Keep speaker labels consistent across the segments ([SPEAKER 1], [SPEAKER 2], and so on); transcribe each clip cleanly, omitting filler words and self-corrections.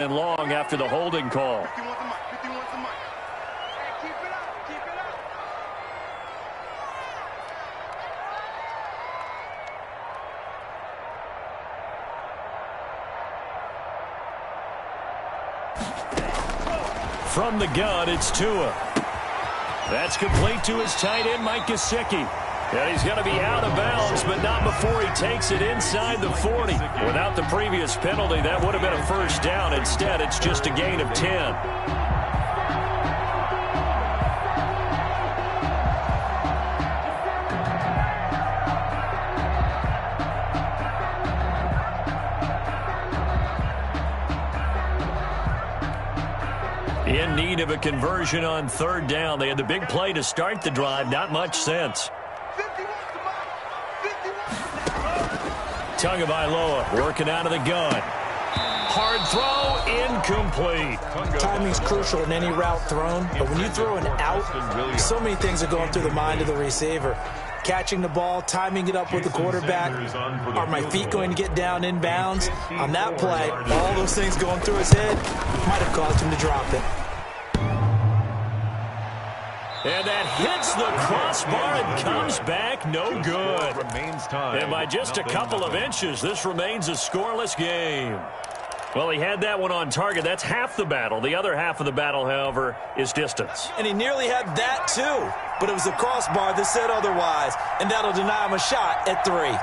[SPEAKER 1] and long after the holding call. From the gun, it's Tua. That's complete to his tight end, Mike Gesicki. And he's going to be out of bounds, but not before he takes it inside the 40. Without the previous penalty, that would have been a first down. Instead, it's just a gain of 10. In need of a conversion on third down. They had the big play to start the drive. Not much sense. Tagovailoa working out of the gun. Hard throw, incomplete.
[SPEAKER 2] Timing's crucial in any route thrown, but when you throw an out, so many things are going through the mind of the receiver. Catching the ball, timing it up with the quarterback. Are my feet going to get down in bounds? On that play, all those things going through his head might have caused him to drop it.
[SPEAKER 1] And that hits the crossbar and comes back no good. And by just a couple of inches, this remains a scoreless game. Well, he had that one on target. That's half the battle. The other half of the battle, however, is distance.
[SPEAKER 2] And he nearly had that, too. But it was the crossbar that said otherwise. And that'll deny him a shot at 3.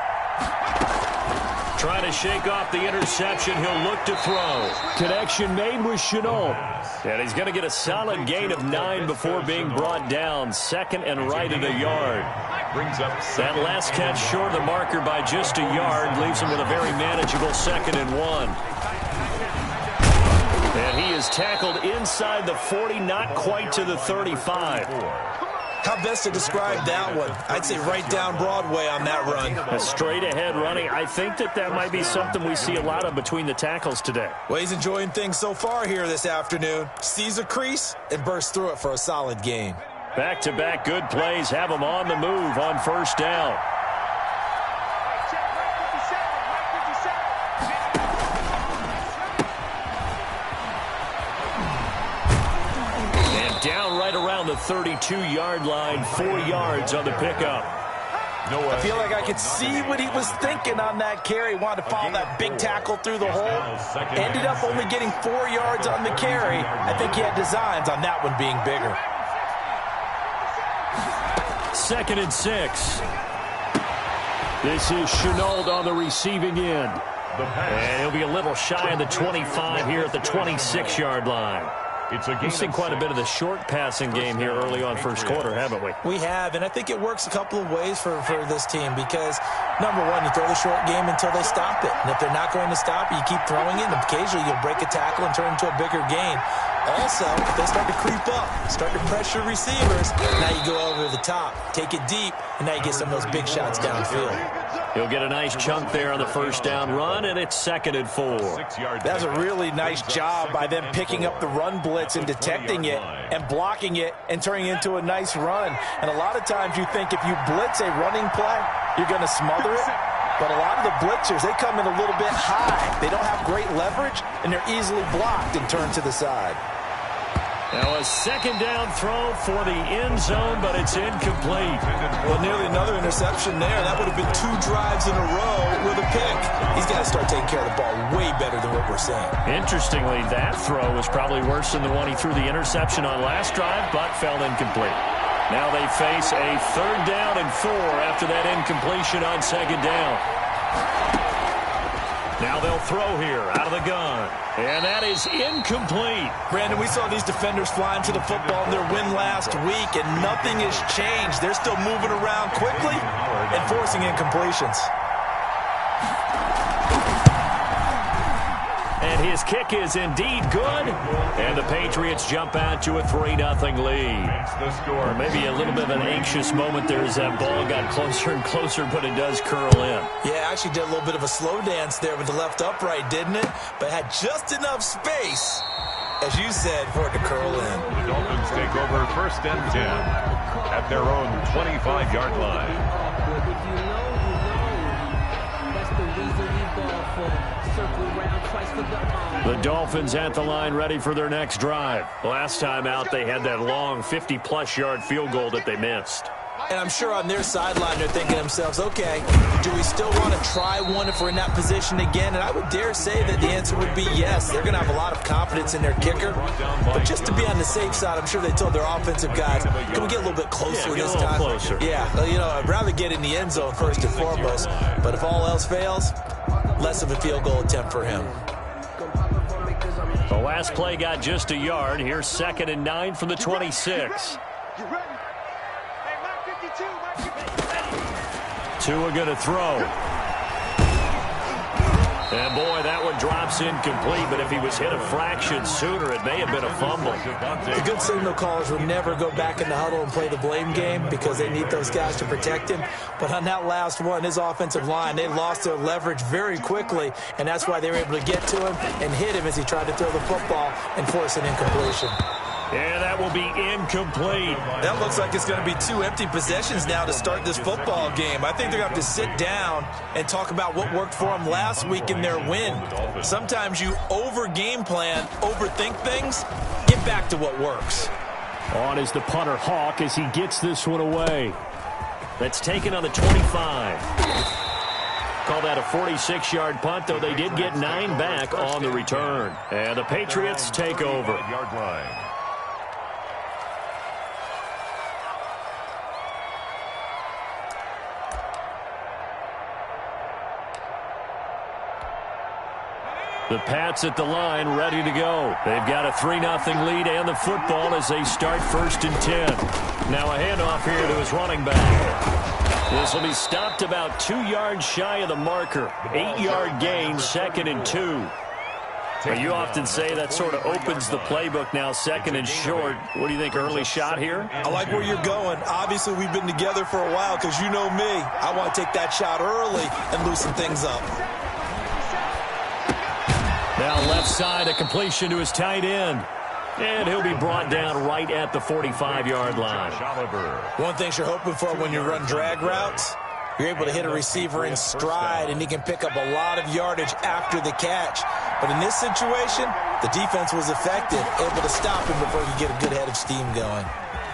[SPEAKER 1] Trying to shake off the interception. He'll look to throw. Connection made with Chenault. And he's going to get a solid gain of 9 before being brought down. Second and right at a yard. That last catch short of the marker by just a yard leaves him with a very manageable 2nd and 1. And he is tackled inside the 40, not quite to the 35.
[SPEAKER 2] How best to describe that one? I'd say right down Broadway on that run.
[SPEAKER 1] A straight-ahead running. I think that might be something we see a lot of between the tackles today.
[SPEAKER 2] Well, he's enjoying things so far here this afternoon. Sees a crease and bursts through it for a solid gain.
[SPEAKER 1] Back-to-back good plays have him on the move on first down. Down right around the 32-yard line, 4 yards on the pickup.
[SPEAKER 2] I feel like I could see what he was thinking on that carry. Wanted to follow that big tackle through the hole. Ended up only getting 4 yards on the carry. I think he had designs on that one being bigger.
[SPEAKER 1] 2nd and 6. This is Chenault on the receiving end. And he'll be a little shy of the 25 here at the 26-yard line. We've seen quite a bit of the short passing game here early on first quarter, haven't we?
[SPEAKER 2] We have, and I think it works a couple of ways for this team because, number one, you throw the short game until they stop it. And if they're not going to stop it, you keep throwing it, and occasionally you'll break a tackle and turn into a bigger gain. Also, if they start to creep up, start to pressure receivers, now you go over the top, take it deep, and now you get some of those big shots downfield.
[SPEAKER 1] He'll get a nice chunk there on the first down run, and it's 2nd and 4.
[SPEAKER 2] That's a really nice job by them picking up the run blitz and detecting it and blocking it and turning it into a nice run. And a lot of times you think if you blitz a running play, you're going to smother it. But a lot of the blitzers, they come in a little bit high. They don't have great leverage, and they're easily blocked and turned to the side.
[SPEAKER 1] Now a 2nd down throw for the end zone, but it's incomplete.
[SPEAKER 2] Well, nearly another interception there. That would have been 2 drives in a row with a pick. He's got to start taking care of the ball way better than what we're seeing.
[SPEAKER 1] Interestingly, that throw was probably worse than the one he threw the interception on last drive, but fell incomplete. Now they face a 3rd down and 4 after that incompletion on 2nd down. Now they'll throw here out of the gun. And that is incomplete.
[SPEAKER 2] Brandon, we saw these defenders flying to the football in their win last week, and nothing has changed. They're still moving around quickly and forcing incompletions.
[SPEAKER 1] And his kick is indeed good. And the Patriots jump out to a 3-0 lead. Or maybe a little bit of an anxious moment there as that ball got closer and closer, but it does curl in.
[SPEAKER 2] Yeah, actually did a little bit of a slow dance there with the left upright, didn't it? But had just enough space, as you said, for it to curl in.
[SPEAKER 3] The Dolphins take over 1st and 10 at their own 25-yard line.
[SPEAKER 4] If you know, that's the reason we ball for.
[SPEAKER 1] The Dolphins at the line ready for their next drive. Last time out, they had that long 50-plus yard field goal that they missed.
[SPEAKER 2] And I'm sure on their sideline they're thinking to themselves, okay, do we still want to try one if we're in that position again? And I would dare say that the answer would be yes. They're going to have a lot of confidence in their kicker. But just to be on the safe side, I'm sure they told their offensive guys, can we get a little bit closer this time?
[SPEAKER 1] Closer.
[SPEAKER 2] Yeah, I'd rather get in the end zone first and foremost. But if all else fails, less of a field goal attempt for him.
[SPEAKER 1] The last play got just a yard. Here's 2nd and 9 from the 26. Tua going to throw. And, boy, that one drops incomplete, but if he was hit a fraction sooner, it may have been a fumble.
[SPEAKER 2] The good signal callers will never go back in the huddle and play the blame game because they need those guys to protect him. But on that last one, his offensive line, they lost their leverage very quickly, and that's why they were able to get to him and hit him as he tried to throw the football and force an incompletion.
[SPEAKER 1] Yeah, that will be incomplete.
[SPEAKER 2] That looks like it's going to be 2 empty possessions now to start this football game. I think they're going to have to sit down and talk about what worked for them last week in their win. Sometimes you over-game plan, overthink things, get back to what works.
[SPEAKER 1] On is the punter Hawk as he gets this one away. That's taken on the 25. Call that a 46-yard punt, though they did get 9 back on the return. And the Patriots take over.
[SPEAKER 3] Yard line.
[SPEAKER 1] The Pats at the line, ready to go. They've got a 3-0 lead and the football as they start 1st and 10. Now a handoff here to his running back. This will be stopped about 2 yards shy of the marker. 8-yard gain, 2nd and 2. Well, you often say that sort of opens the playbook now, 2nd and short. What do you think, early shot here?
[SPEAKER 2] I like where you're going. Obviously, we've been together for a while because you know me. I want to take that shot early and loosen things up.
[SPEAKER 1] Now left side, a completion to his tight end. And he'll be brought down right at the 45-yard line.
[SPEAKER 2] One thing you're hoping for when you run drag routes, you're able to hit a receiver in stride, and he can pick up a lot of yardage after the catch. But in this situation, the defense was effective, able to stop him before he could get a good head of steam going.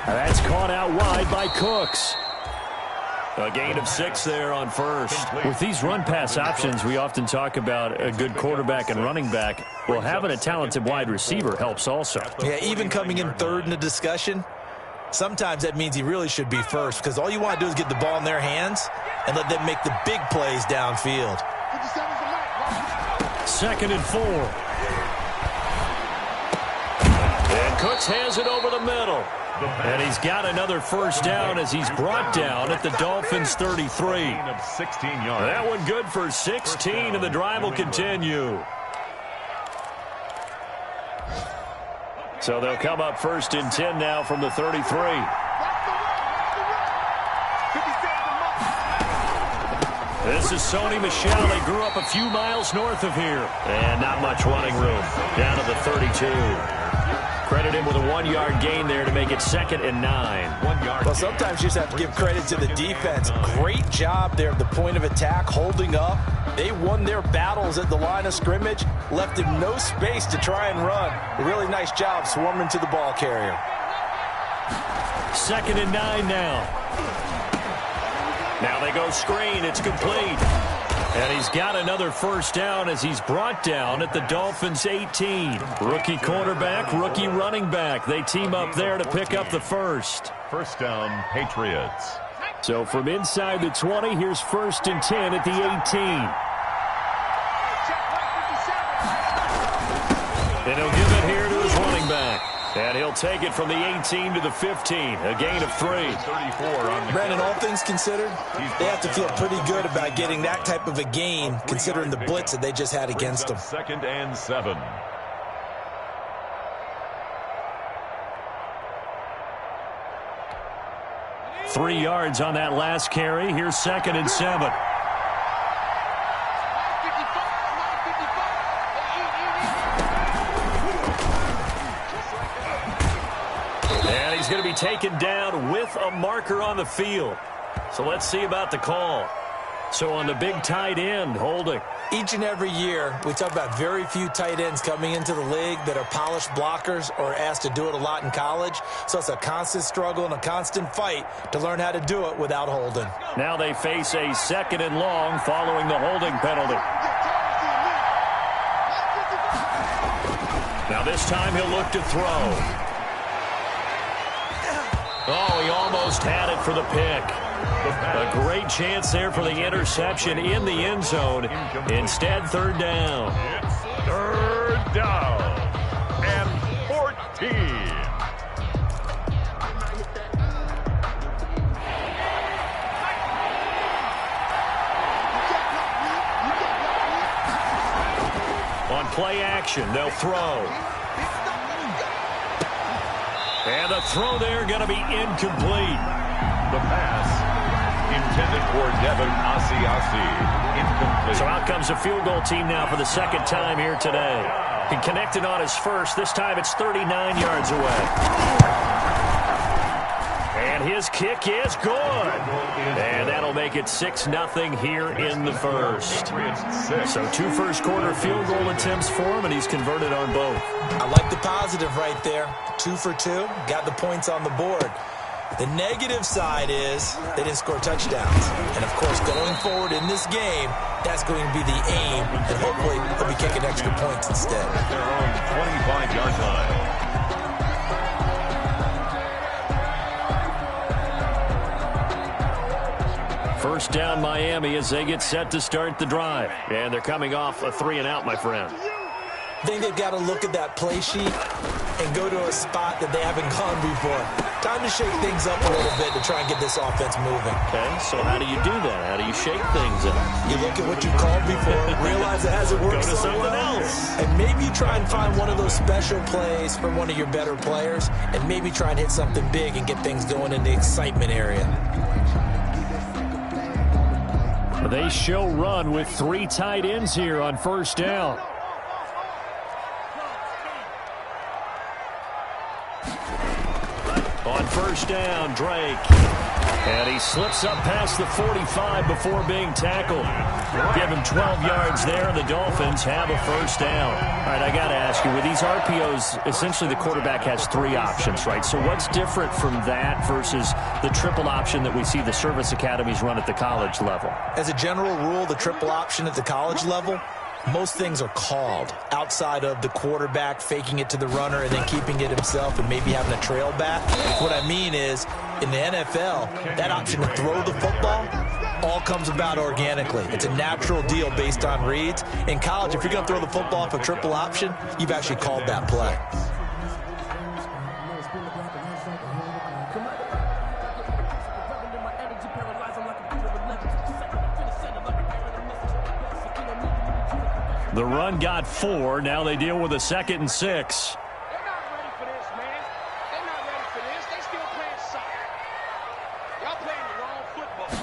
[SPEAKER 1] That's caught out wide by Cooks. A gain of 6 there on first. With these run-pass options, we often talk about a good quarterback and running back. Well, having a talented wide receiver helps also.
[SPEAKER 2] Yeah, even coming in third in the discussion, sometimes that means he really should be first because all you want to do is get the ball in their hands and let them make the big plays downfield.
[SPEAKER 1] 2nd and 4. And Cooks has it over the middle. And he's got another first down as he's brought down at the Dolphins' 33. That one good for 16, and the drive will continue. So they'll come up 1st and 10 now from the 33. This is Sony Michel. They grew up a few miles north of here. And not much running room. Down to the 32. Credit him with a 1-yard gain there to make it 2nd and 9.
[SPEAKER 3] 1 yard.
[SPEAKER 2] Well, sometimes you just have to give credit to the defense. Great job there at the point of attack, holding up. They won their battles at the line of scrimmage, left him no space to try and run. A really nice job swarming to the ball carrier.
[SPEAKER 1] 2nd and 9 now. Now they go screen. It's complete. And he's got another first down as he's brought down at the Dolphins' 18. Rookie quarterback, rookie running back. They team up there to pick up the first.
[SPEAKER 3] First down, Patriots.
[SPEAKER 1] So from inside the 20, here's 1st and 10 at the 18. And he'll give it here to his running back. And he'll take it from the 18 to the 15, a gain of 3.
[SPEAKER 3] 34 on the
[SPEAKER 2] Brandon, all things considered, they have to feel pretty good about getting that type of a gain, considering the blitz that they just had against them.
[SPEAKER 3] 2nd and 7.
[SPEAKER 1] Three yards on that last carry. Here's 2nd and 7. He's going to be taken down with a marker on the field. So let's see about the call. So on the big tight end, holding.
[SPEAKER 2] Each and every year, we talk about very few tight ends coming into the league that are polished blockers or asked to do it a lot in college. So it's a constant struggle and a constant fight to learn how to do it without holding.
[SPEAKER 1] Now they face a 2nd and long following the holding penalty. Now this time he'll look to throw. Oh, he almost had it for the pick. A great chance there for the interception in the end zone. Instead, 3rd down.
[SPEAKER 3] It's 3rd down and 14.
[SPEAKER 1] On play action, they'll throw. And the throw there going to be incomplete.
[SPEAKER 3] The pass intended for Devin Asiasi. Incomplete.
[SPEAKER 1] So out comes a field goal team now for the 2nd time here today. He connected on his first. This time it's 39 yards away. And his kick is good. And that'll make it 6-0 here in the first. So 2 first-quarter field goal attempts for him, and he's converted on both.
[SPEAKER 2] I like the positive right there. 2 for 2. Got the points on the board. The negative side is they didn't score touchdowns. And, of course, going forward in this game, that's going to be the aim. And hopefully he'll be kicking extra points instead.
[SPEAKER 3] At their own 25-yard line.
[SPEAKER 1] First down Miami as they get set to start the drive. And they're coming off a 3-and-out, my friend.
[SPEAKER 2] I think they've got to look at that play sheet and go to a spot that they haven't gone before. Time to shake things up a little bit to try and get this offense moving.
[SPEAKER 1] Okay, so how do you do that? How do you shake things up?
[SPEAKER 2] You look at what you called before, realize it hasn't worked
[SPEAKER 1] Go to
[SPEAKER 2] so
[SPEAKER 1] something
[SPEAKER 2] well,
[SPEAKER 1] else.
[SPEAKER 2] and maybe you try and find one of those special plays from one of your better players, and maybe try and hit something big and get things going in the excitement area.
[SPEAKER 1] They show run with 3 tight ends here on first down. On first down, Drake. And he slips up past the 45 before being tackled. Give him 12 yards there, and the Dolphins have a first down. All right, I got to ask you, with these RPOs, essentially the quarterback has 3 options, right? So what's different from that versus the triple option that we see the service academies run at the college level?
[SPEAKER 2] As a general rule, the triple option at the college level, most things are called outside of the quarterback faking it to the runner and then keeping it himself and maybe having a trail back. What I mean is, in the NFL, that option to throw the football all comes about organically. It's a natural deal based on reads. In college, if you're going to throw the football off a triple option, you've actually called that play.
[SPEAKER 1] The run got 4. Now they deal with a 2nd and 6.
[SPEAKER 4] They're not ready for this, man. They're not ready for this. They still playing soccer. Y'all playing the wrong football.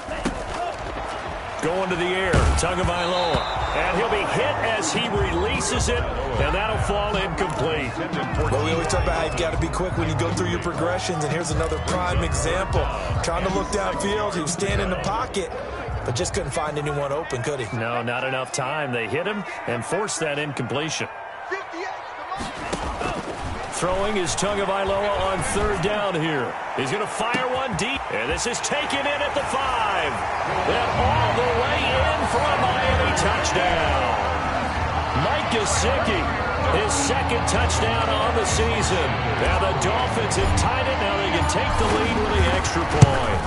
[SPEAKER 1] Going to the air, Tagovailoa. And he'll be hit as he releases it, and that'll fall incomplete.
[SPEAKER 2] Well, we always talk about how you've got to be quick when you go through your progressions, and here's another prime example. Trying to look downfield, he was standing in the pocket, but just couldn't find anyone open, could he?
[SPEAKER 1] No, not enough time. They hit him and forced that incompletion. Throwing is Tagovailoa on 3rd down here. He's going to fire one deep, and this is taken in at the 5. And all the way in for a Miami touchdown. Mike Gesicki, his 2nd touchdown on the season. Now the Dolphins have tied it. Now they can take the lead with the extra point.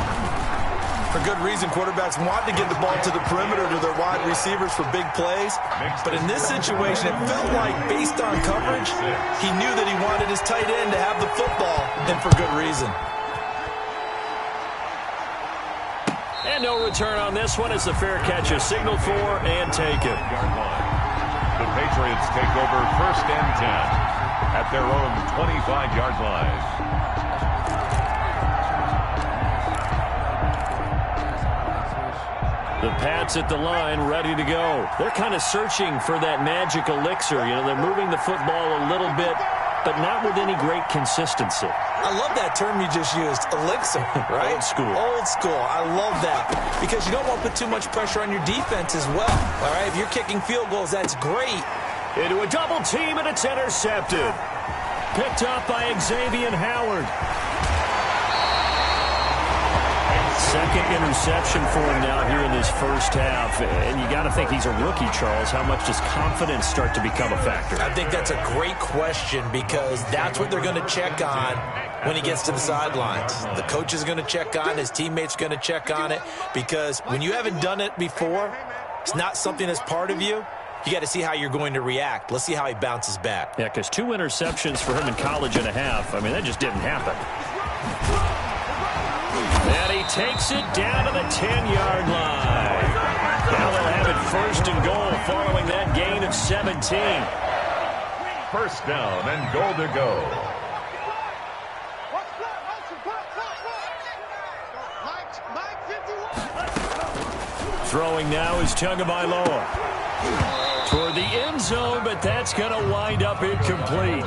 [SPEAKER 2] For good reason, quarterbacks want to get the ball to the perimeter to their wide receivers for big plays. But in this situation, it felt like, based on coverage, he knew that he wanted his tight end to have the football, and for good reason.
[SPEAKER 1] And no return on this one as the fair catch is signaled for and taken.
[SPEAKER 3] The Patriots take over 1st and 10 at their own 25-yard line.
[SPEAKER 1] The Pats at the line, ready to go. They're kind of searching for that magic elixir. You know, they're moving the football a little bit but not with any great consistency.
[SPEAKER 2] I love that term you just used, elixir, right?
[SPEAKER 1] Old school.
[SPEAKER 2] Old school. I love that because you don't want to put too much pressure on your defense as well. All right, if you're kicking field goals, that's great.
[SPEAKER 1] Into a double team, and it's intercepted. Picked up by Xavier Howard. Second interception for him now here in this first half. And you got to think he's a rookie, Charles. How much does confidence start to become a factor?
[SPEAKER 2] I think that's a great question because that's what they're going to check on when he gets to the sidelines. The coach is going to check on, his teammates are going to check on it because when you haven't done it before, it's not something that's part of you. You got to see how you're going to react. Let's see how he bounces back.
[SPEAKER 1] Yeah, because 2 interceptions for him in college and a half. I mean, that just didn't happen. And he takes it down to the 10-yard line. Now they'll have it first and goal following that gain of 17.
[SPEAKER 3] First down and goal to go.
[SPEAKER 1] Throwing now is Tagovailoa. Toward the end zone, but that's going to wind up incomplete.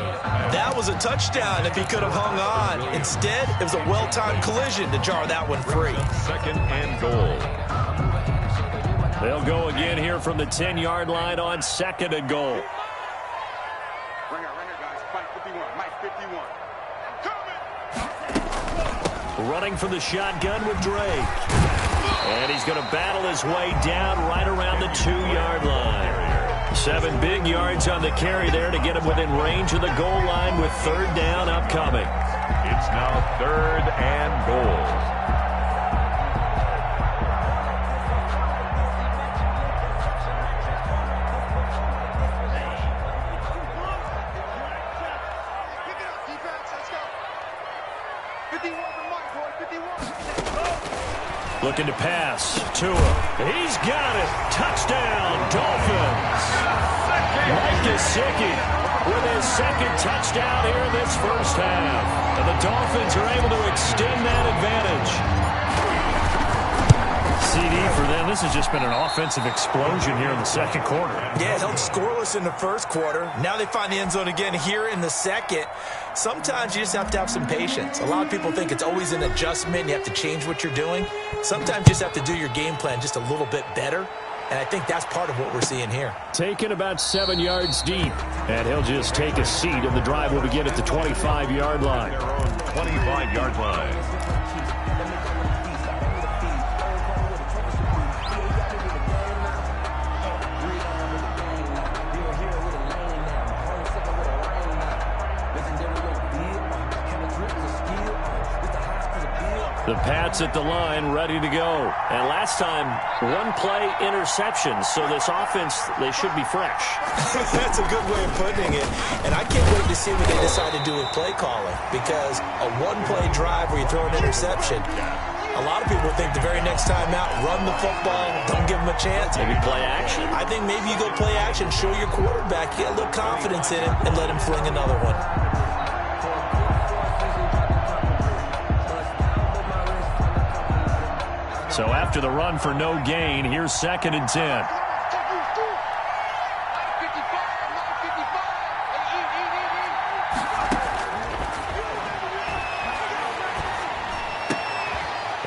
[SPEAKER 2] That was a touchdown if he could have hung on. Instead, it was a well-timed collision to jar that one free.
[SPEAKER 3] Second and goal.
[SPEAKER 1] They'll go again here from the 10-yard line on second and goal.
[SPEAKER 4] Bring it, guys. Mike 51. Mike 51.
[SPEAKER 1] Running from the shotgun with Drake. And he's going to battle his way down right around the 2-yard line. 7 big yards on the carry there to get him within range of the goal line with third down upcoming.
[SPEAKER 3] It's now third and goal.
[SPEAKER 1] Looking to pass. Tua. He's got it. Touchdown, Dolphins. Mike Gesicki with his second touchdown here in this first half. And the Dolphins are able to extend that advantage. CD for them. This has just been an offensive explosion here in the second quarter.
[SPEAKER 2] Yeah, it held scoreless in the first quarter. Now they find the end zone again here in the second. Sometimes you just have to have some patience. A lot of people think it's always an adjustment. You have to change what you're doing. Sometimes you just have to do your game plan just a little bit better. And I think that's part of what we're seeing here.
[SPEAKER 1] Taken about 7 yards deep. And he'll just take a seat, and the drive will begin at the 25-yard line.
[SPEAKER 3] Their own 25-yard line.
[SPEAKER 1] The Pats at the line, ready to go. And last time, 1-play interception. So this offense, they should be fresh.
[SPEAKER 2] That's a good way of putting it. And I can't wait to see what they decide to do with play calling. Because a 1-play drive where you throw an interception, a lot of people think the very next time out, run the football, don't give them a chance.
[SPEAKER 1] Maybe play action?
[SPEAKER 2] I think maybe you go play action, show your quarterback, get a little confidence in him, and let him fling another one.
[SPEAKER 1] So after the run for no gain, here's second and 10.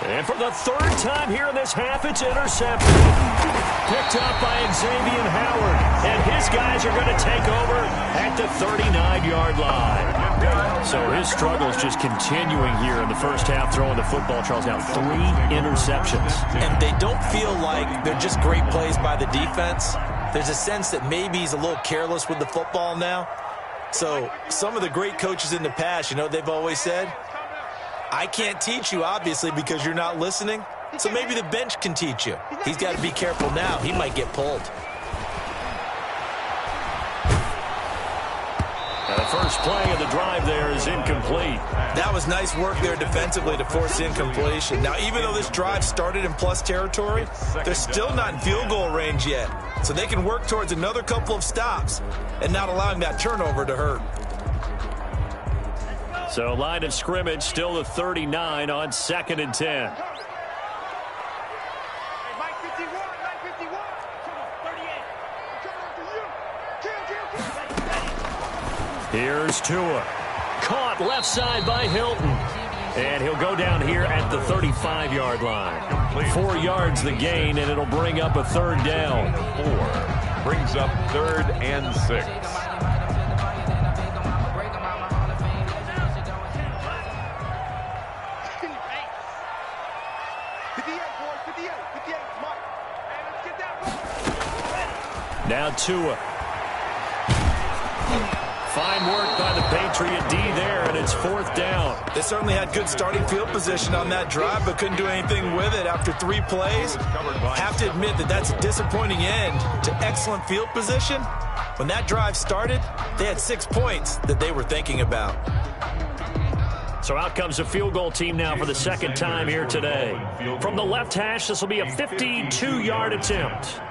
[SPEAKER 1] And for the third time here in this half, it's intercepted. Picked up by Xavier Howard. And his guys are going to take over at the 39-yard line. So his struggles just continuing here in the first half, throwing the football. Charles, now 3 interceptions.
[SPEAKER 2] And they don't feel like they're just great plays by the defense. There's a sense that maybe he's a little careless with the football now. So some of the great coaches in the past, you know, they've always said, I can't teach you, obviously, because you're not listening. So maybe the bench can teach you. He's got to be careful now. He might get pulled.
[SPEAKER 1] The first play of the drive there is incomplete.
[SPEAKER 2] That was nice work there defensively to force incompletion. Now, even though this drive started in plus territory, they're still not in field goal range yet. So they can work towards another couple of stops and not allowing that turnover to hurt.
[SPEAKER 1] So line of scrimmage still the 39 on second and 10. Here's Tua. Caught left side by Hilton. And he'll go down here at the 35-yard line. 4 yards the gain, and it'll bring up a third down.
[SPEAKER 3] 4 brings up 3rd and 6.
[SPEAKER 1] Now Tua. Fine work by the Patriot D there, and it's 4th down.
[SPEAKER 2] They certainly had good starting field position on that drive, but couldn't do anything with it after 3 plays. Have to admit that that's a disappointing end to excellent field position. When that drive started, they had 6 points that they were thinking about.
[SPEAKER 1] So out comes a field goal team now for the 2nd time here today. From the left hash, this will be a 52-yard attempt.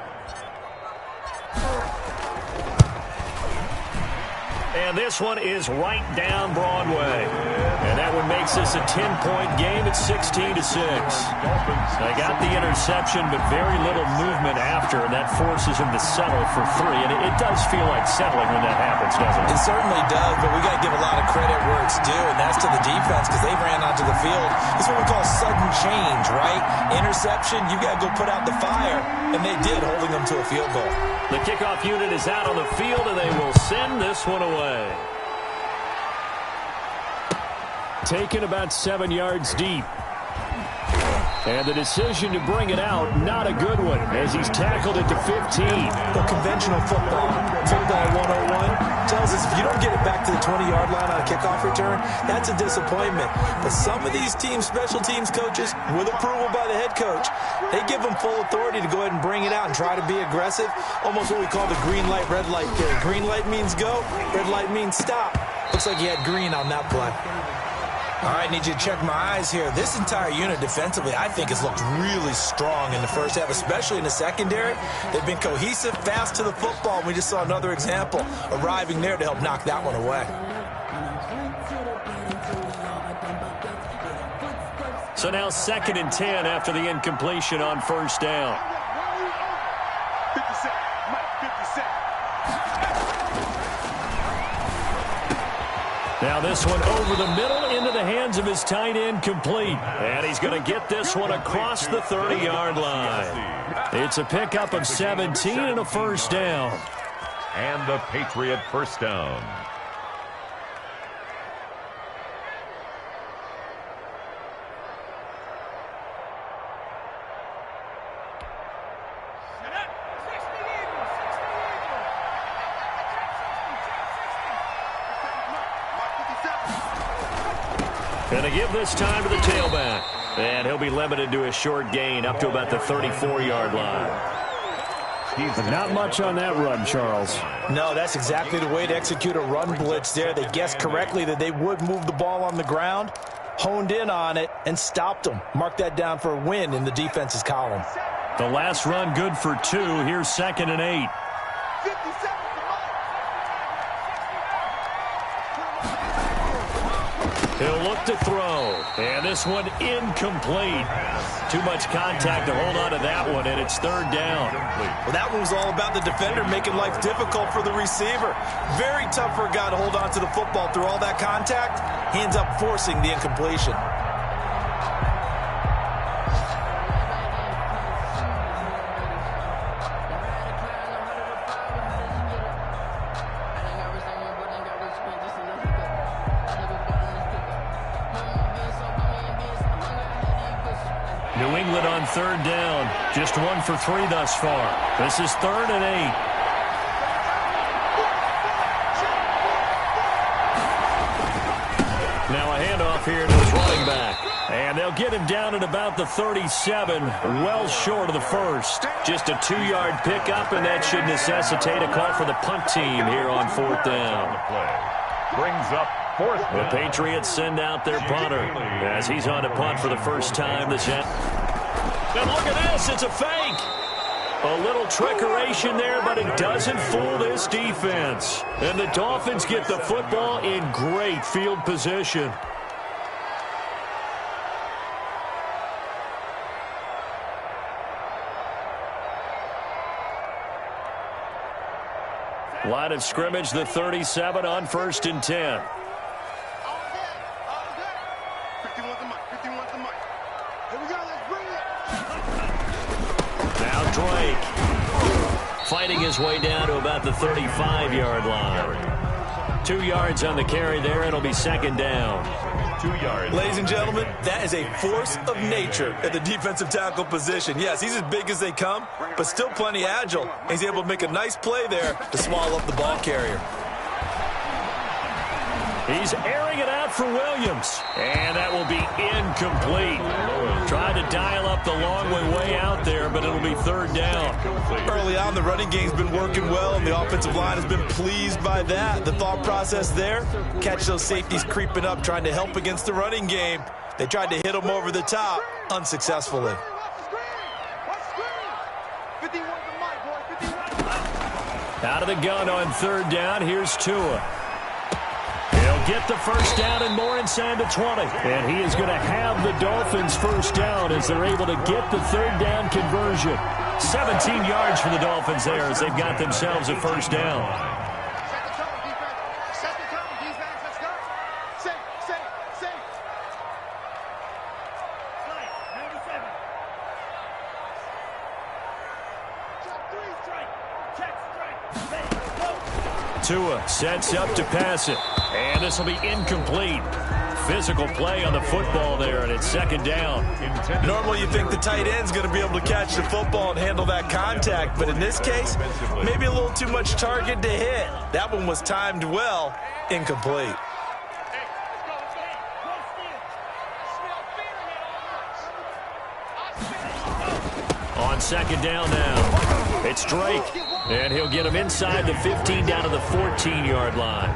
[SPEAKER 1] And this one is right down Broadway. And that one makes this a 10-point game at 16-6. They got the interception, but very little movement after, and that forces him to settle for 3. And it does feel like settling when that happens, doesn't it?
[SPEAKER 2] It certainly does, but we got to give a lot of credit where it's due, and that's to the defense because they ran onto the field. It's what we call sudden change, right? Interception, you got to go put out the fire, and they did, holding them to a field goal.
[SPEAKER 1] The kickoff unit is out on the field, and they will send this one away. Taken about 7 yards deep. And the decision to bring it out, not a good one, as he's tackled it to 15.
[SPEAKER 2] The conventional football 101, tells us if you don't get it back to the 20-yard line on a kickoff return, that's a disappointment. But some of these teams, special teams coaches, with approval by the head coach, they give them full authority to go ahead and bring it out and try to be aggressive, almost what we call the green light, red light theory. Green light means go, red light means stop. Looks like he had green on that play. All right, need you to check my eyes here. This entire unit defensively, I think, has looked really strong in the first half, especially in the secondary. They've been cohesive, fast to the football. We just saw another example arriving there to help knock that one away.
[SPEAKER 1] So now 2nd and 10 after the incompletion on 1st down.
[SPEAKER 4] 50 seconds. Mike, 50 seconds.
[SPEAKER 1] Now this one over the middle into the hands of his tight end, complete. And he's going to get this one across the 30-yard line. It's a pickup of 17 and a 1st down.
[SPEAKER 3] And the Patriot 1st down.
[SPEAKER 1] Going to give this time to the tailback. And he'll be limited to a short gain up to about the 34-yard line.
[SPEAKER 5] But not much on that run, Charles.
[SPEAKER 2] No, that's exactly the way to execute a run blitz there. They guessed correctly that they would move the ball on the ground, honed in on it, and stopped them. Mark that down for a win in the defense's column.
[SPEAKER 1] The last run good for 2. Here's 2nd and 8.
[SPEAKER 4] 50 seconds.
[SPEAKER 1] He'll look to throw. And this one incomplete. Too much contact to hold on to that one, and it's 3rd down.
[SPEAKER 2] Well, that one was all about the defender making life difficult for the receiver. Very tough for a guy to hold on to the football through all that contact. He ends up forcing the incompletion.
[SPEAKER 1] New England on 3rd down. Just 1 for 3 thus far. This is 3rd and 8. Now a handoff here to his running back. And they'll get him down at about the 37, well short of the 1st. Just a 2-yard pickup, and that should necessitate a call for the punt team here on 4th down.
[SPEAKER 3] Brings up 4th down.
[SPEAKER 1] The Patriots send out their punter as he's on to punt for the first time this half. And look at this, it's a fake. A little trickeration there, but it doesn't fool this defense. And the Dolphins get the football in great field position. Line of scrimmage, the 37 on 1st and 10. Now Drake fighting his way down to about the 35-yard line. 2 yards on the carry there. It'll be 2nd down.
[SPEAKER 3] 2 yards.
[SPEAKER 2] Ladies and gentlemen, that is a force of nature at the defensive tackle position. Yes, he's as big as they come, but still plenty agile. He's able to make a nice play there to swallow up the ball carrier.
[SPEAKER 1] He's airing it out for Williams, and that will be incomplete. Tried to dial up the long way out there, but it'll be 3rd down.
[SPEAKER 2] Early on, the running game's been working well, and the offensive line has been pleased by that. The thought process there, catch those safeties creeping up, trying to help against the running game. They tried to hit them over the top, unsuccessfully.
[SPEAKER 1] Out of the gun on 3rd down, here's Tua. He'll get the 1st down and more inside the 20. And he is going to have the Dolphins 1st down as they're able to get the 3rd down conversion. 17 yards for the Dolphins there as they've got themselves a 1st down. Tua sets up to pass it. And this will be incomplete. Physical play on the football there, and it's 2nd down.
[SPEAKER 2] Normally you think the tight end's going to be able to catch the football and handle that contact, but in this case, maybe a little too much target to hit. That one was timed well, incomplete.
[SPEAKER 1] On 2nd down now, it's Drake. And he'll get him inside the 15 down to the 14-yard line.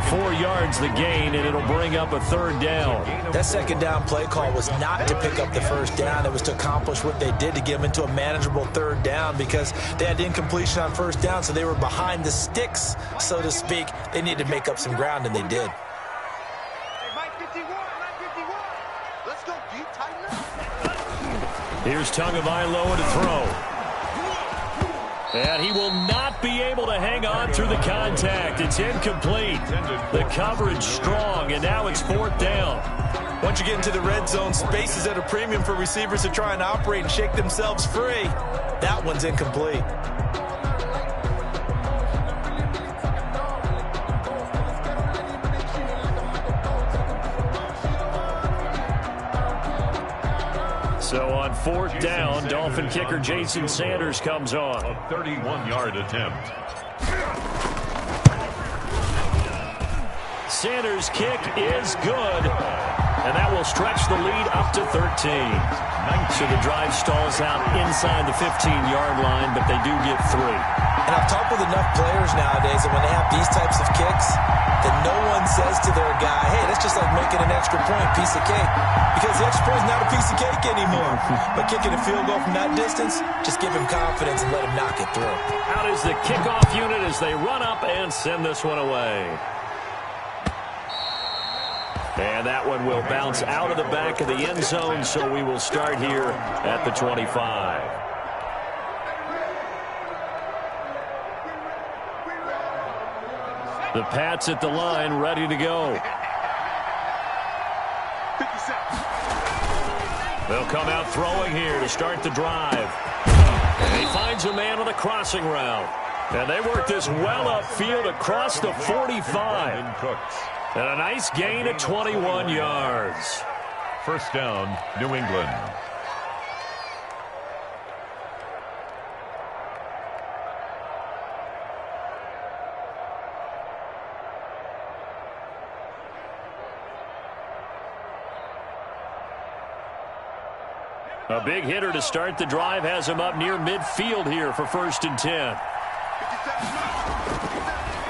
[SPEAKER 1] 4 yards the gain, and it'll bring up a 3rd down.
[SPEAKER 2] That 2nd down play call was not to pick up the 1st down. It was to accomplish what they did to get them into a manageable 3rd down because they had incompletion on 1st down, so they were behind the sticks, so to speak. They needed to make up some ground, and they did.
[SPEAKER 1] Here's Tagovailoa to throw. And he will not be able to hang on through the contact. It's incomplete. The coverage strong, and now it's 4th down.
[SPEAKER 2] Once you get into the red zone, space is at a premium for receivers to try and operate and shake themselves free. That one's incomplete.
[SPEAKER 1] So on 4th down, Dolphin kicker Jason Sanders comes on.
[SPEAKER 3] A 31-yard attempt.
[SPEAKER 1] Sanders' kick is good, and that will stretch the lead up to 13. So the drive stalls out inside the 15-yard line, but they do get 3.
[SPEAKER 2] And I've talked with enough players nowadays that when they have these types of kicks, that no one says to their guy, hey, that's just like making an extra point, piece of cake. Because the extra point is not a piece of cake anymore. But kicking a field goal from that distance, just give him confidence and let him knock it through.
[SPEAKER 1] Out is the kickoff unit as they run up and send this one away. And that one will bounce out of the back of the end zone, so we will start here at the 25. The Pats at the line, ready to go. They'll come out throwing here to start the drive. And he finds a man on the crossing route. And they work this well upfield across the 45. And a nice gain of 21 yards.
[SPEAKER 3] 1st down, New England.
[SPEAKER 1] A big hitter to start the drive has him up near midfield here for 1st and 10.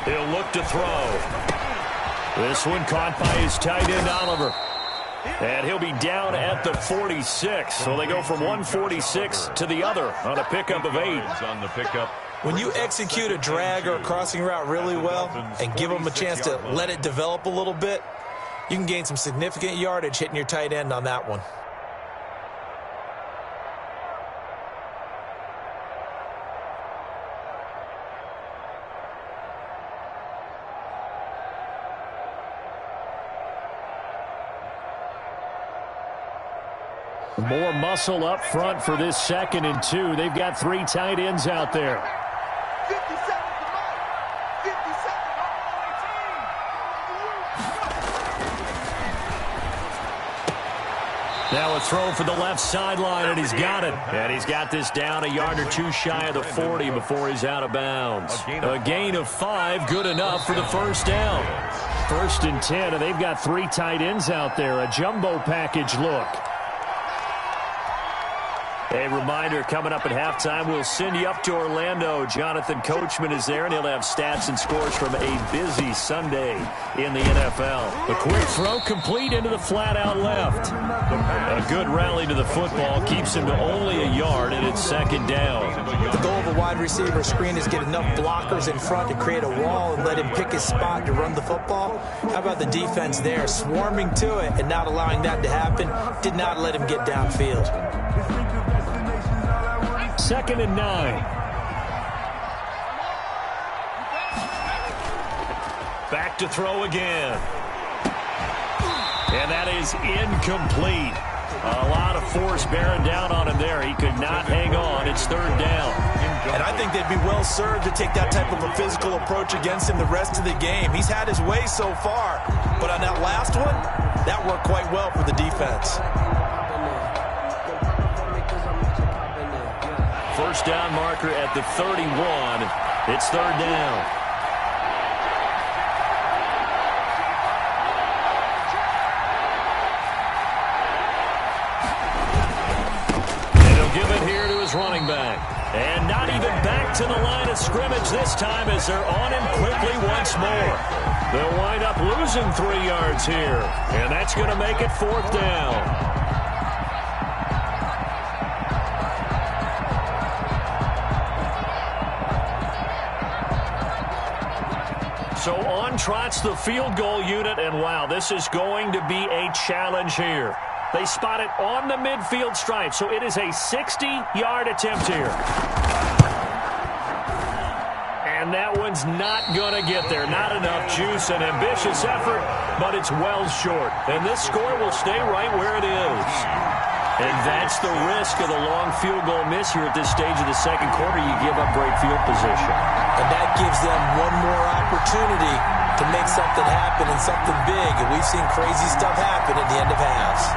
[SPEAKER 1] He'll look to throw. This one caught by his tight end, Oliver. And he'll be down at the 46. So they go from 146 to the other on a pickup of 8.
[SPEAKER 3] On the pickup.
[SPEAKER 2] When you execute a drag or a crossing route really well and give them a chance to let it develop a little bit, you can gain some significant yardage hitting your tight end on that one.
[SPEAKER 1] More muscle up front for this 2nd and 2. They've got 3 tight ends out there.
[SPEAKER 4] 50 seconds to run. 50 seconds.
[SPEAKER 1] Now a throw for the left sideline, and he's got it. And he's got this down a yard or 2 shy of the 40 before he's out of bounds. A gain of 5, good enough for the first down. 1st and 10, and they've got 3 tight ends out there. A jumbo package look. A reminder, coming up at halftime, we'll send you up to Orlando. Jonathan Coachman is there, and he'll have stats and scores from a busy Sunday in the NFL. A quick throw complete into the flat-out left. A good rally to the football keeps him to only a yard, and it's 2nd down.
[SPEAKER 2] The goal of a wide receiver screen is get enough blockers in front to create a wall and let him pick his spot to run the football. How about the defense there, swarming to it and not allowing that to happen? Did not let him get downfield.
[SPEAKER 1] 2nd and 9. Back to throw again. And that is incomplete. A lot of force bearing down on him there. He could not hang on. It's 3rd down.
[SPEAKER 2] And I think they'd be well served to take that type of a physical approach against him the rest of the game. He's had his way so far. But on that last one, that worked quite well for the defense.
[SPEAKER 1] First down marker at the 31. It's 3rd down. And he'll give it here to his running back. And not even back to the line of scrimmage this time as they're on him quickly once more. They'll wind up losing 3 yards here. And that's going to make it 4th down. So on trots the field goal unit, and wow, this is going to be a challenge here. They spot it on the midfield stripe, so it is a 60-yard attempt here. And that one's not going to get there. Not enough juice, an ambitious effort, but it's well short. And this score will stay right where it is. And that's the risk of the long field goal miss here at this stage of the 2nd quarter. You give up great field position.
[SPEAKER 2] And that gives them one more opportunity to make something happen and something big. And we've seen crazy stuff happen at the end of halves.